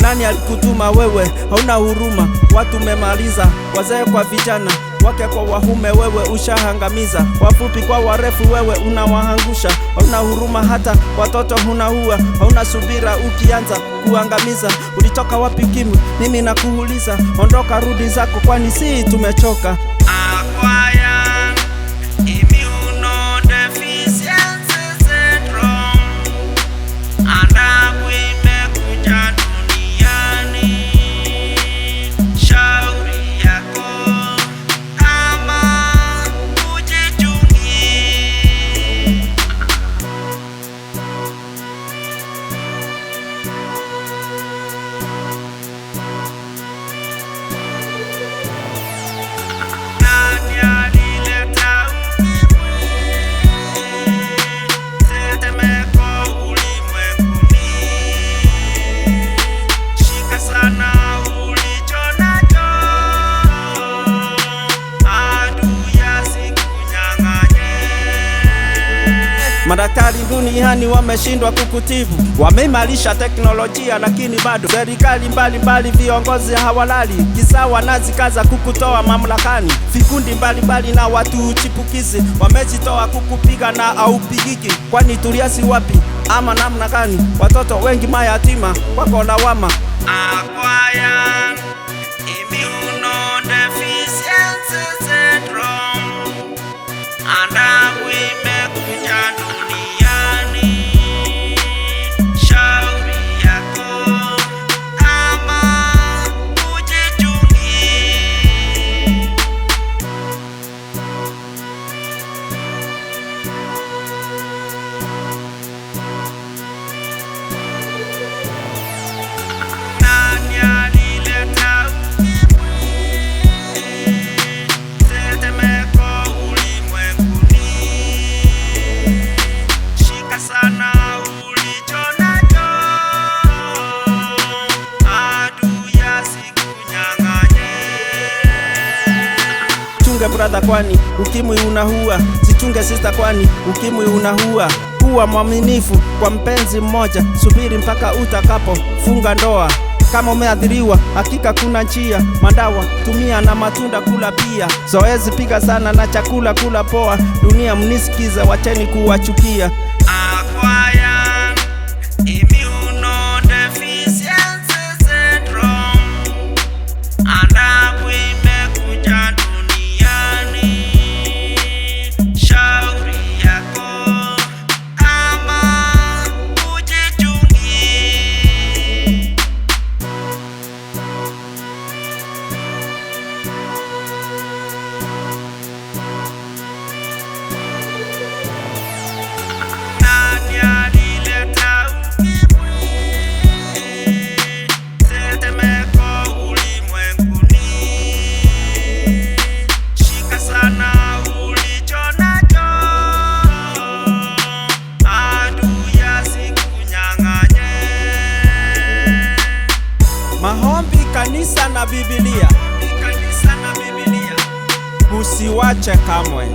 Nani alikutuma wewe? Hauna huruma. Watu memaliza, wazee kwa vijana, wake kwa wahume, wewe ushahangamiza. Wafupi kwa warefu, wewe unawahangusha. Hauna huruma, hata watoto hunaua. Hauna subira ukianza kuangamiza. Ulitoka wapi Kimu? Mimi nakuuliza. Ondoka, rudi zako, kwani si tumechoka. Madaktari duniani wameshindwa kukutibu. Wameimarisha teknolojia lakini bado serikali mbalimbali, viongozi hawalali. Kisa wanazikaza kukutoa mamlakani. Vikundi mbalimbali na watu chipukizi wamejitoa kukupiga na aupigiki. Kwani tuliasi wapi ama namna gani? Watoto wengi mayatima wako lawama. Chunge brother, kwani ukimwi unahua. Sichunge sister, kwani ukimwi unahua. Kuwa mwaminifu kwa mpenzi mmoja, subiri mpaka utakapo funga ndoa. Kama umeadhiriwa, hakika kuna njia. Madawa tumia na matunda kula pia. Zoezi piga sana na chakula kula poa. Dunia mnisikiza, wacheni kuwachukia. Maombi, kanisa na Biblia, usiwache kamwe.